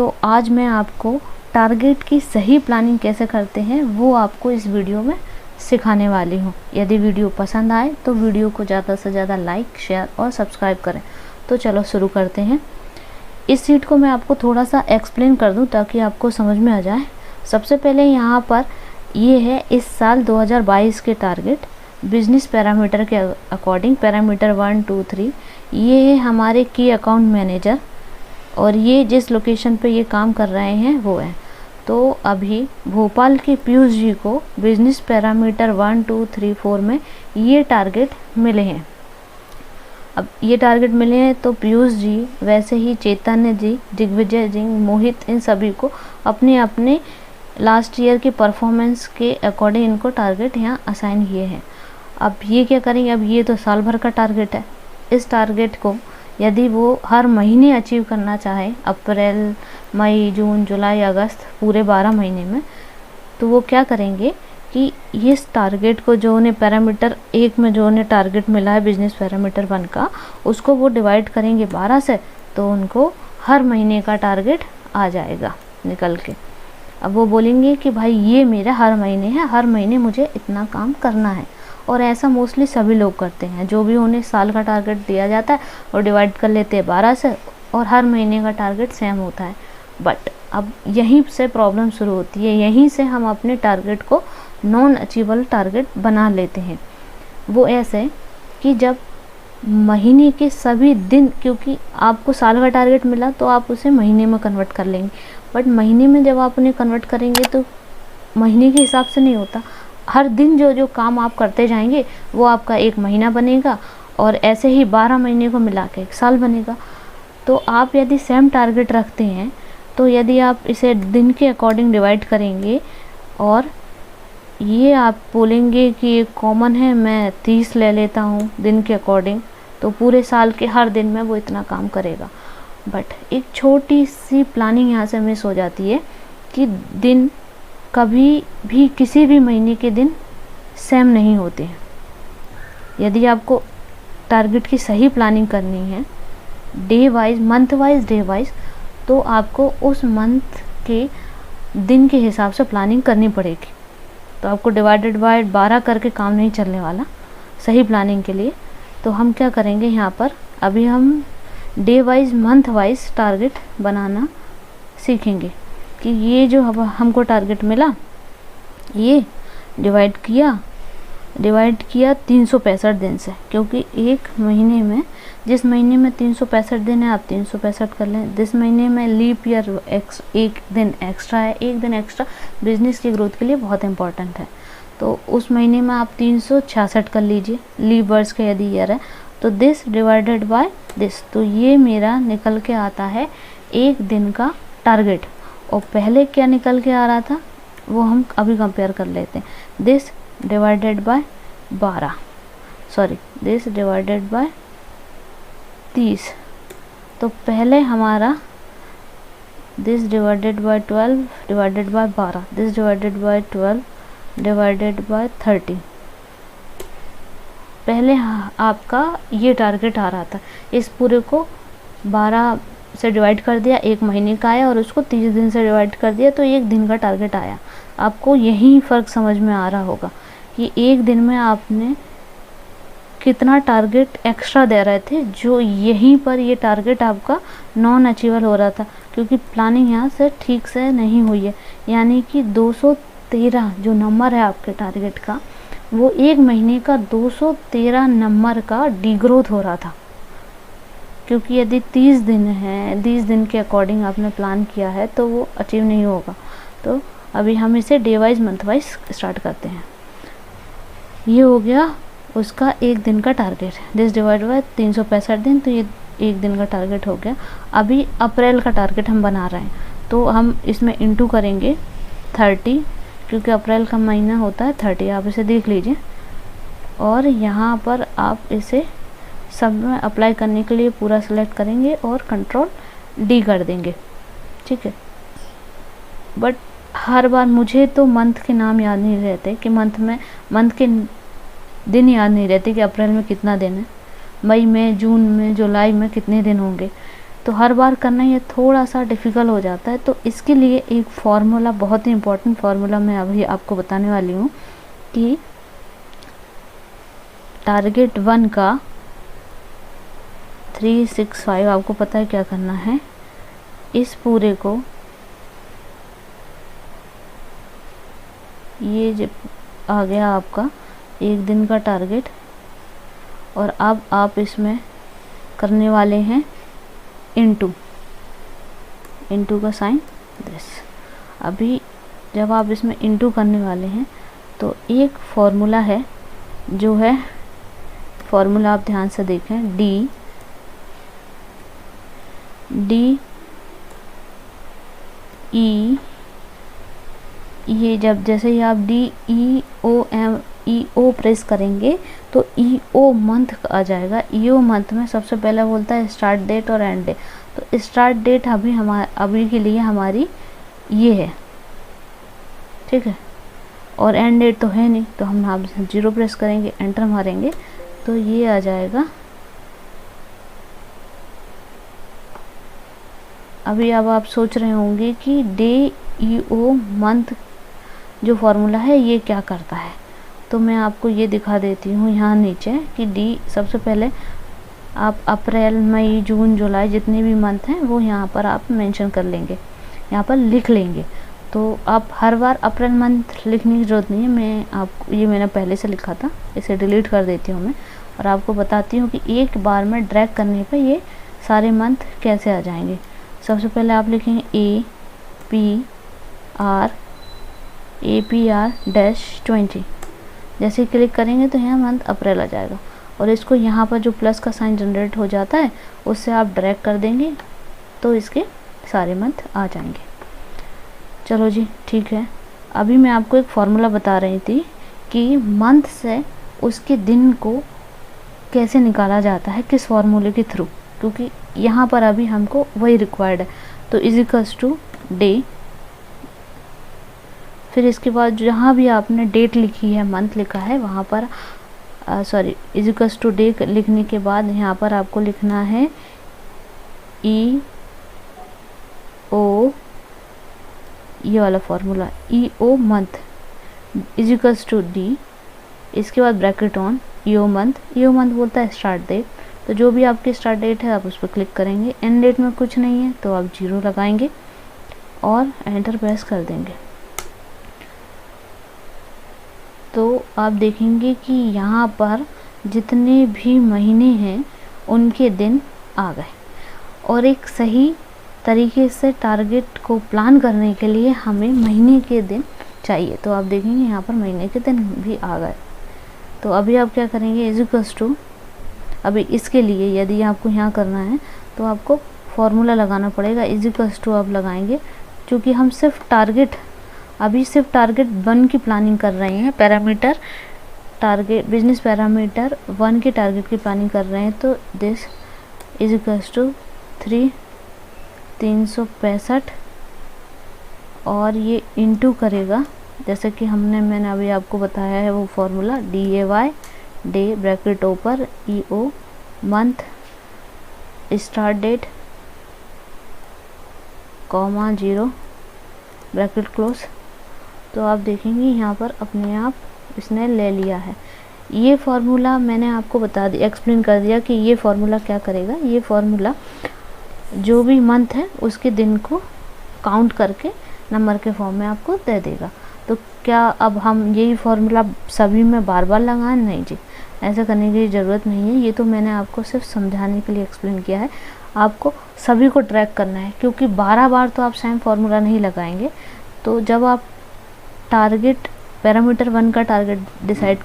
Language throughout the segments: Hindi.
तो आज मैं आपको टारगेट की सही प्लानिंग कैसे करते हैं वो आपको इस वीडियो में सिखाने वाली हूँ। यदि वीडियो पसंद आए तो वीडियो को ज़्यादा से ज़्यादा लाइक, शेयर और सब्सक्राइब करें। तो चलो शुरू करते हैं। इस शीट को मैं आपको थोड़ा सा एक्सप्लेन कर दूं ताकि आपको समझ में आ जाए। सबसे पहले यहाँ पर ये है इस साल 2022 के टारगेट बिजनेस पैरामीटर के अकॉर्डिंग, पैरामीटर 1, 2, 3। ये है हमारे की अकाउंट मैनेजर और ये जिस लोकेशन पे ये काम कर रहे हैं वो है। तो अभी भोपाल के पीयूष जी को बिजनेस पैरामीटर 1, 2, 3, 4 में ये टारगेट मिले हैं। अब ये टारगेट मिले हैं तो पीयूष जी, वैसे ही चैतन्य जी, दिग्विजय जी, मोहित, इन सभी को अपने अपने लास्ट ईयर के परफॉर्मेंस के अकॉर्डिंग इनको टारगेट यहाँ असाइन किए हैं। अब ये क्या करेंगे, अब ये तो साल भर का टारगेट है। इस टारगेट को यदि वो हर महीने अचीव करना चाहे, अप्रैल, मई, जून, जुलाई, अगस्त, पूरे 12 महीने में, तो वो क्या करेंगे कि इस टारगेट को जो उन्हें पैरामीटर 1 में जो उन्हें टारगेट मिला है बिजनेस पैरामीटर 1 का, उसको वो डिवाइड करेंगे 12 से, तो उनको हर महीने का टारगेट आ जाएगा निकल के। अब वो बोलेंगे कि भाई ये मेरा हर महीने है, हर महीने मुझे इतना काम करना है। और ऐसा मोस्टली सभी लोग करते हैं। जो भी उन्हें साल का टारगेट दिया जाता है और डिवाइड कर लेते हैं 12 से, और हर महीने का टारगेट सेम होता है। बट अब यहीं से प्रॉब्लम शुरू होती है। यहीं से हम अपने टारगेट को नॉन अचीवेबल टारगेट बना लेते हैं। वो ऐसे कि जब महीने के सभी दिन, क्योंकि आपको साल का टारगेट मिला तो आप उसे महीने में कन्वर्ट कर लेंगे, बट महीने में जब आप उन्हें कन्वर्ट करेंगे तो महीने के हिसाब से नहीं होता। हर दिन जो जो काम आप करते जाएंगे वो आपका एक महीना बनेगा, और ऐसे ही 12 महीने को मिला के एक साल बनेगा। तो आप यदि सेम टारगेट रखते हैं तो यदि आप इसे दिन के अकॉर्डिंग डिवाइड करेंगे और ये आप बोलेंगे कि ये कॉमन है, मैं 30 ले लेता हूँ दिन के अकॉर्डिंग, तो पूरे साल के हर दिन में वो इतना काम करेगा। बट एक छोटी सी प्लानिंग यहाँ से मिस हो जाती है कि दिन कभी भी किसी भी महीने के दिन सेम नहीं होते हैं। यदि आपको टारगेट की सही प्लानिंग करनी है day wise, month wise, day wise, तो आपको उस मंथ के दिन के हिसाब से प्लानिंग करनी पड़ेगी। तो आपको डिवाइडेड बाय 12 करके काम नहीं चलने वाला सही प्लानिंग के लिए। तो हम क्या करेंगे यहाँ पर, अभी हम day wise, month wise target बनाना सीखेंगे कि ये जो हमको टारगेट मिला, ये डिवाइड किया 365 दिन से, क्योंकि एक महीने में, जिस महीने में 365 दिन है आप 365 कर लें। जिस महीने में लीप ईयर एक दिन एक्स्ट्रा है, एक दिन एक्स्ट्रा बिजनेस की ग्रोथ के लिए बहुत इंपॉर्टेंट है, तो उस महीने में आप 366 कर लीजिए। लीप वर्ष का यदि ईयर है तो दिस डिवाइडेड बाय दिस, तो ये मेरा निकल के आता है एक दिन का टारगेट। और पहले क्या निकल के आ रहा था वो हम अभी कंपेयर कर लेते हैं। This divided by 12, sorry this divided by 30। तो पहले हमारा this divided by 12 divided by 12, this divided by 12 divided by 30। पहले आपका ये टारगेट आ रहा था, इस पूरे को 12 से डिवाइड कर दिया, एक महीने का आया, और उसको 30 दिन से डिवाइड कर दिया तो एक दिन का टारगेट आया। आपको यही फ़र्क समझ में आ रहा होगा कि एक दिन में आपने कितना टारगेट एक्स्ट्रा दे रहे थे, जो यहीं पर ये टारगेट आपका नॉन अचीवेबल हो रहा था, क्योंकि प्लानिंग यहाँ से ठीक से नहीं हुई है। यानी कि 213 जो नंबर है आपके टारगेट का, वो एक महीने का 213 नंबर का डीग्रोथ हो रहा था। क्योंकि यदि 30 दिन है, 30 दिन के अकॉर्डिंग आपने प्लान किया है तो वो अचीव नहीं होगा। तो अभी हम इसे day wise, month wise start करते हैं। ये हो गया उसका एक दिन का टारगेट, दिस डिवाइड बाय 365 दिन, तो ये एक दिन का टारगेट हो गया। अभी अप्रैल का टारगेट हम बना रहे हैं, तो हम इसमें इंटू करेंगे 30, क्योंकि अप्रैल का महीना होता है 30, आप इसे देख लीजिए। और यहाँ पर आप इसे सब में अप्लाई करने के लिए पूरा सेलेक्ट करेंगे और कंट्रोल डी कर देंगे, ठीक है। बट हर बार मुझे तो मंथ के नाम याद नहीं रहते कि मंथ के दिन याद नहीं रहते कि अप्रैल में कितना दिन है, मई में, जून में, जुलाई में कितने दिन होंगे। तो हर बार करना ये थोड़ा सा डिफ़िकल्ट हो जाता है। तो इसके लिए एक फार्मूला, बहुत ही इम्पोर्टेंट फार्मूला मैं अभी आपको बताने वाली हूँ कि टारगेट 1 का 365 आपको पता है क्या करना है। इस पूरे को, ये जब आ गया आपका एक दिन का टारगेट, और अब आप इसमें करने वाले हैं इनटू का साइन दिस। अभी जब आप इसमें इनटू करने वाले हैं तो एक फॉर्मूला है, जो है फॉर्मूला आप ध्यान से देखें, डी ई, ये जब जैसे ही आप DEO प्रेस करेंगे तो EO मंथ आ जाएगा। EO मंथ में सबसे पहले बोलता है स्टार्ट डेट और एंड डेट। तो स्टार्ट डेट अभी के लिए हमारी ये है, ठीक है, और एंड डेट तो है नहीं, तो हम आप 0 प्रेस करेंगे, एंटर मारेंगे तो ये आ जाएगा। अभी अब आप सोच रहे होंगे कि DEO मंथ जो फॉर्मूला है ये क्या करता है, तो मैं आपको ये दिखा देती हूँ यहाँ नीचे कि डी, सबसे पहले आप अप्रैल, मई, जून, जुलाई जितने भी मंथ हैं वो यहाँ पर आप मेंशन कर लेंगे, यहाँ पर लिख लेंगे। तो आप हर बार अप्रैल मंथ लिखने की ज़रूरत नहीं है, मैं आपको ये मैंने पहले से लिखा था, इसे डिलीट कर देती हूँ मैं, और आपको बताती हूँ कि एक बार में ड्रैग करने पर ये सारे मंथ कैसे आ जाएंगे। सबसे पहले आप लिखेंगे APR-20। जैसे क्लिक करेंगे तो यहाँ मंथ अप्रैल आ जाएगा, और इसको यहाँ पर जो प्लस का साइन जनरेट हो जाता है उससे आप ड्रैग कर देंगे तो इसके सारे मंथ आ जाएंगे। चलो जी, ठीक है। अभी मैं आपको एक फार्मूला बता रही थी कि मंथ से उसके दिन को कैसे निकाला जाता है, किस फार्मूले के थ्रू, क्योंकि यहाँ पर अभी हमको वही रिक्वायर्ड है। तो इजिकल्स टू डे, फिर इसके बाद जहाँ भी आपने डेट लिखी है, मंथ लिखा है, वहाँ पर इजिकल्स टू डे लिखने के बाद यहाँ पर आपको लिखना है EO, ये वाला formula, EO month equals to D, इसके बाद ब्रैकेट ऑन EO मंथ बोलता है स्टार्ट डेट। तो जो भी आपकी स्टार्ट डेट है आप उस पर क्लिक करेंगे। एंड डेट में कुछ नहीं है तो आप 0 लगाएंगे और एंटर प्रेस कर देंगे। तो आप देखेंगे कि यहाँ पर जितने भी महीने हैं उनके दिन आ गए, और एक सही तरीके से टारगेट को प्लान करने के लिए हमें महीने के दिन चाहिए। तो आप देखेंगे यहाँ पर महीने के दिन भी आ गए। तो अभी आप क्या करेंगे, इजिकल्स टू, अभी इसके लिए यदि आपको यहाँ करना है तो आपको फॉर्मूला लगाना पड़ेगा। इजिकल्स टू आप लगाएंगे, क्योंकि हम अभी सिर्फ टारगेट 1 की प्लानिंग कर रहे हैं, पैरामीटर टारगेट बिजनेस पैरामीटर 1 के टारगेट की प्लानिंग कर रहे हैं। तो दिस इजिकल्स टू 365, और ये इनटू करेगा, जैसे कि मैंने अभी आपको बताया है वो फार्मूला, DAY डे ब्रैकेट ऊपर EO month start date comma 0 bracket close. तो आप देखेंगे यहाँ पर अपने आप इसने ले लिया है। ये फार्मूला मैंने आपको एक्सप्लेन कर दिया कि ये फार्मूला क्या करेगा। ये फार्मूला जो भी मंथ है उसके दिन को काउंट करके नंबर के फॉर्म में आपको दे देगा। तो क्या अब हम यही फार्मूला सभी में बार बार लगाएं? नहीं जी, ऐसा करने की ज़रूरत नहीं है। ये तो मैंने आपको सिर्फ समझाने के लिए एक्सप्लेन किया है। आपको सभी को ट्रैक करना है, क्योंकि 12 बार तो आप सेम फार्मूला नहीं लगाएंगे। तो जब आप टारगेट पैरामीटर 1 का टारगेट डिसाइड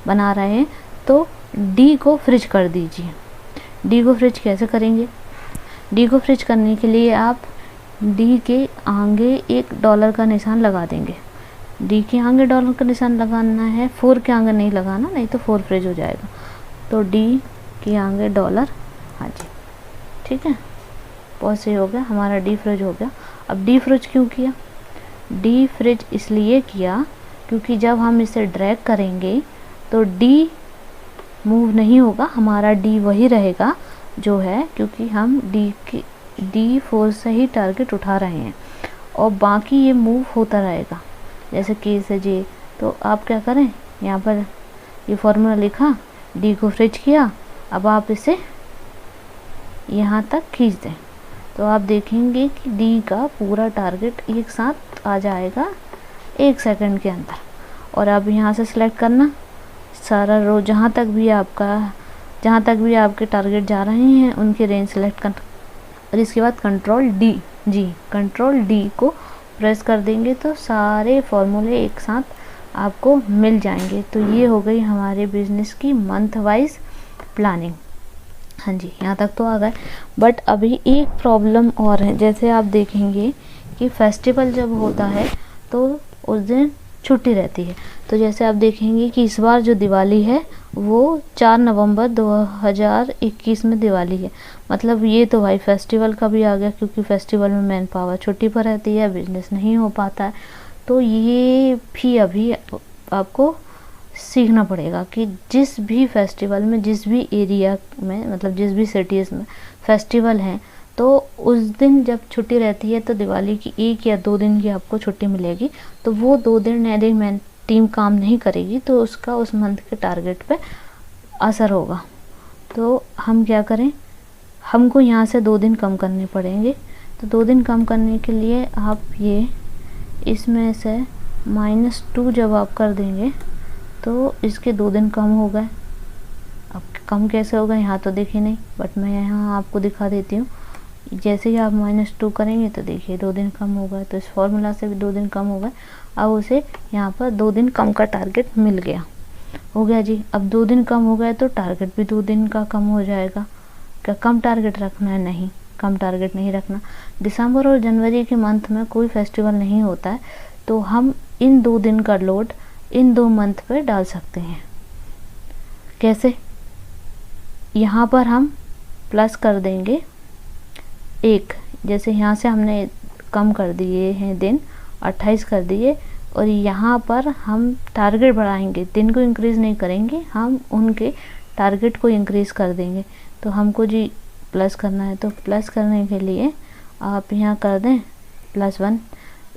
बना रहे हैं तो डी को फ्रिज कर दीजिए। डी को फ्रिज कैसे करेंगे? डी को फ्रिज करने के लिए आप डी के आगे $1 का निशान लगा देंगे। डी के आगे $1 का निशान लगाना है, 4 के आगे नहीं लगाना, नहीं तो 4 फ्रिज हो जाएगा। तो डी के आगे $, हाँ जी, ठीक है, बहुत सही हो गया, हमारा डी फ्रिज हो गया। अब डी फ्रिज क्यों किया? डी फ्रिज इसलिए किया क्योंकि जब हम इसे ड्रैग करेंगे तो डी मूव नहीं होगा, हमारा डी वही रहेगा जो है, क्योंकि हम डी D4 से ही टारगेट उठा रहे हैं और बाकी ये मूव होता रहेगा। जैसे K से J, तो आप क्या करें, यहाँ पर ये फॉर्मूला लिखा, D को फ्रिज किया, अब आप इसे यहाँ तक खींच दें तो आप देखेंगे कि D का पूरा टारगेट एक साथ आ जाएगा 1 सेकंड के अंदर। और अब यहाँ से सिलेक्ट करना सारा रो, जहाँ तक भी आपके टारगेट जा रहे हैं उनकी रेंज सेलेक्ट करना और इसके बाद कंट्रोल डी को प्रेस कर देंगे तो सारे फॉर्मूले एक साथ आपको मिल जाएंगे। तो ये हो गई हमारे बिजनेस की मंथ वाइज प्लानिंग। हाँ जी, यहाँ तक तो आ गए, बट अभी एक प्रॉब्लम और है। जैसे आप देखेंगे कि फेस्टिवल जब होता है तो उस दिन छुट्टी रहती है। तो जैसे आप देखेंगे कि इस बार जो दिवाली है वो 4 नवंबर 2021 में दिवाली है। मतलब ये तो भाई फेस्टिवल का भी आ गया, क्योंकि फेस्टिवल में मैन पावर छुट्टी पर रहती है, बिजनेस नहीं हो पाता है। तो ये भी अभी आपको सीखना पड़ेगा कि जिस भी फेस्टिवल में, जिस भी एरिया में, मतलब जिस भी सिटीज़ में फेस्टिवल है, तो उस दिन जब छुट्टी रहती है तो दिवाली की 1 या 2 दिन की आपको छुट्टी मिलेगी। तो वो 2 दिन यदि मैं टीम काम नहीं करेगी तो उसका उस मंथ के टारगेट पे असर होगा। तो हम क्या करें, हमको यहाँ से 2 दिन कम करने पड़ेंगे। तो 2 दिन कम करने के लिए आप ये इसमें से -2 जब आप कर देंगे तो इसके 2 दिन कम हो गए। अब कम कैसे होगा यहाँ तो देखिए नहीं, बट मैं यहाँ आपको दिखा देती हूँ। जैसे ही आप -2 करेंगे तो देखिए 2 दिन कम हो गए। तो इस फॉर्मूला से भी 2 दिन कम हो गए। अब उसे यहाँ पर 2 दिन कम का टारगेट मिल गया, हो गया जी। अब 2 दिन कम हो गए तो टारगेट भी 2 दिन का कम हो जाएगा। क्या कम टारगेट रखना है? नहीं, कम टारगेट नहीं रखना। दिसंबर और जनवरी के मंथ में कोई फेस्टिवल नहीं होता है, तो हम इन 2 दिन का लोड इन 2 मंथ पे डाल सकते हैं। कैसे? यहाँ पर हम प्लस कर देंगे 1, जैसे यहाँ से हमने कम कर दिए हैं दिन, 28 कर दिए, और यहाँ पर हम टारगेट बढ़ाएंगे, दिन को इंक्रीज़ नहीं करेंगे, हम उनके टारगेट को इंक्रीज़ कर देंगे। तो हमको जी प्लस करना है, तो प्लस करने के लिए आप यहाँ कर दें +1।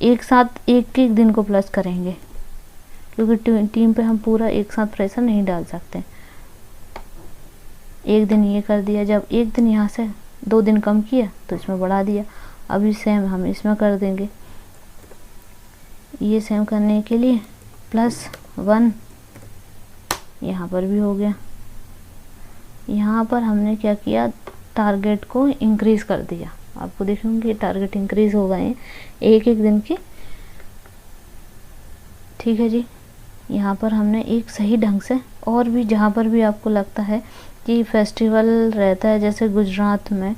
एक साथ एक दिन को प्लस करेंगे, क्योंकि टीम पे हम पूरा एक साथ प्रेशर नहीं डाल सकते। एक दिन ये कर दिया, जब एक दिन यहाँ से 2 दिन कम किया तो इसमें बढ़ा दिया। अभी सेम हम इसमें कर देंगे। ये सेम करने के लिए +1 यहाँ पर भी हो गया। यहाँ पर हमने क्या किया, टारगेट को इंक्रीज़ कर दिया। आपको देखेंगे टारगेट इंक्रीज़ हो गए हैं एक दिन के। ठीक है जी, यहाँ पर हमने एक सही ढंग से, और भी जहाँ पर भी आपको लगता है कि फेस्टिवल रहता है, जैसे गुजरात में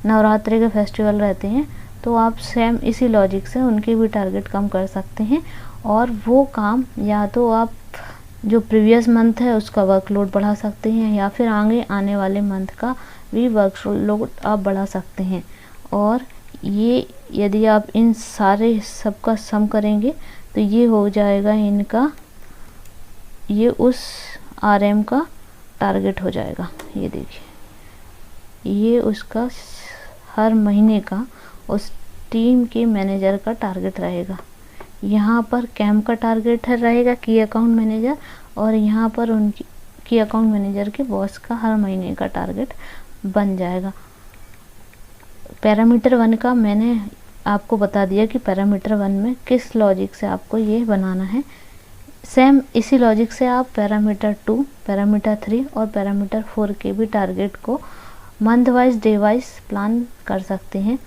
नवरात्रि के फेस्टिवल रहते हैं, तो आप सेम इसी लॉजिक से उनके भी टारगेट कम कर सकते हैं। और वो काम या तो आप जो प्रीवियस मंथ है उसका वर्कलोड बढ़ा सकते हैं, या फिर आगे आने वाले मंथ का भी वर्कलोड आप बढ़ा सकते हैं। और ये यदि आप इन सारे सबका सम करेंगे तो ये हो जाएगा इनका, ये उस RM का टारगेट हो जाएगा। ये देखिए, ये उसका हर महीने का उस टीम के मैनेजर का टारगेट रहेगा। यहाँ पर कैम का टारगेट रहेगा, की अकाउंट मैनेजर, और यहाँ पर उनकी की अकाउंट मैनेजर के बॉस का हर महीने का टारगेट बन जाएगा। पैरामीटर 1 का मैंने आपको बता दिया कि पैरामीटर 1 में किस लॉजिक से आपको ये बनाना है। सेम इसी लॉजिक से आप पैरामीटर 2, पैरामीटर 3 और पैरामीटर 4 के भी टारगेट को month wise, day wise plan कर सकते हैं।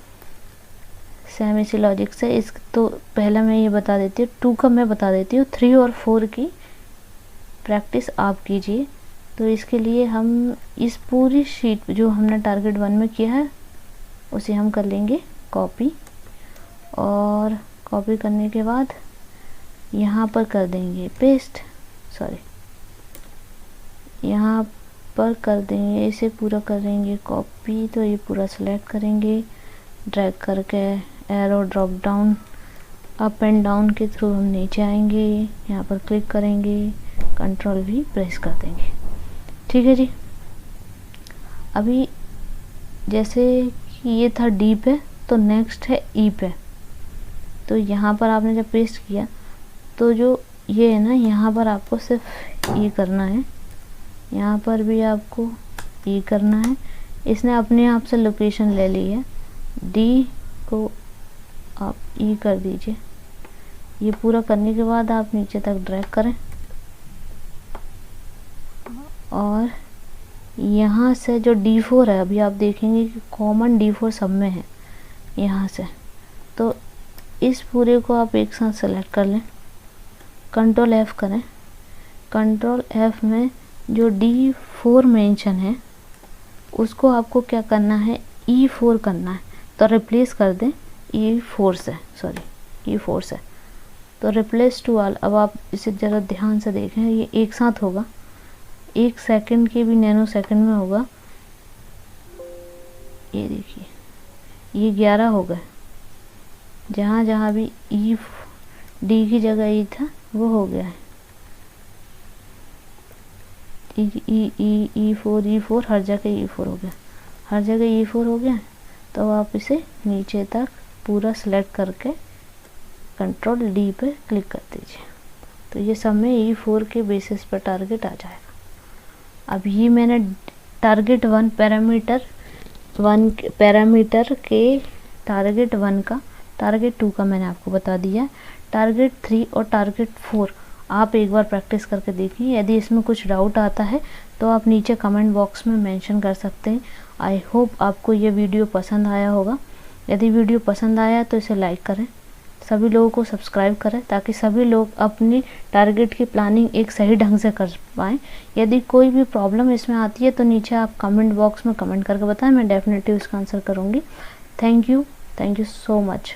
सेम इसी लॉजिक से इस, तो पहले मैं ये बता देती हूँ, 2 का मैं बता देती हूँ, 3 और 4 की प्रैक्टिस आप कीजिए। तो इसके लिए हम इस पूरी शीट जो हमने टारगेट 1 में किया है उसे हम कर लेंगे कॉपी, और कॉपी करने के बाद यहाँ पर कर देंगे पेस्ट, यहाँ पर कर देंगे, इसे पूरा करेंगे कॉपी। तो ये पूरा सेलेक्ट करेंगे, ड्रैग करके arrow drop down up and down के थ्रू हम नीचे आएंगे, यहाँ पर क्लिक करेंगे, कंट्रोल भी प्रेस कर देंगे। ठीक है जी। अभी जैसे ये था डी पे, तो नेक्स्ट है ई पे। तो यहाँ पर आपने जब पेस्ट किया तो जो ये है ना, यहाँ पर आपको सिर्फ ई करना है, यहाँ पर भी आपको ई करना है। इसने अपने आप से लोकेशन ले ली है, डी को आप ई कर दीजिए। ये पूरा करने के बाद आप नीचे तक ड्रैग करें और यहाँ से जो D4 है, अभी आप देखेंगे कि कॉमन D4 सब में है यहाँ से, तो इस पूरे को आप एक साथ सेलेक्ट कर लें, कंट्रोल F करें। कंट्रोल F में जो D4 मेंशन है उसको आपको क्या करना है, E4 करना है, तो रिप्लेस कर दें E4 से, सॉरी E4 से, तो रिप्लेस टू ऑल। अब आप इसे ज़रा ध्यान से देखें, ये एक साथ होगा, 1 सेकंड के भी नैनो सेकंड में होगा। ये देखिए ये 11 हो गए, जहाँ जहाँ भी डी की जगह ई था वो हो गया है, E4 हर जगह E4 हो गया, हर जगह E4 हो गया। तो आप इसे नीचे तक पूरा सेलेक्ट करके कंट्रोल डी पे क्लिक कर दीजिए, तो ये सब में E4 के बेसिस पर टारगेट आ जाएगा। अब ये मैंने टारगेट 1 पैरामीटर के टारगेट 1 का, टारगेट 2 का मैंने आपको बता दिया। टारगेट 3 और टारगेट 4 आप एक बार प्रैक्टिस करके देखिए। यदि इसमें कुछ डाउट आता है तो आप नीचे कमेंट बॉक्स में मेंशन कर सकते हैं। आई होप आपको ये वीडियो पसंद आया होगा। यदि वीडियो पसंद आया तो इसे लाइक करें, सभी लोगों को सब्सक्राइब करें, ताकि सभी लोग अपनी टारगेट की प्लानिंग एक सही ढंग से कर पाएँ। यदि कोई भी प्रॉब्लम इसमें आती है तो नीचे आप कमेंट बॉक्स में कमेंट करके बताएं, मैं डेफिनेटली उसका आंसर करूँगी। Thank you so much.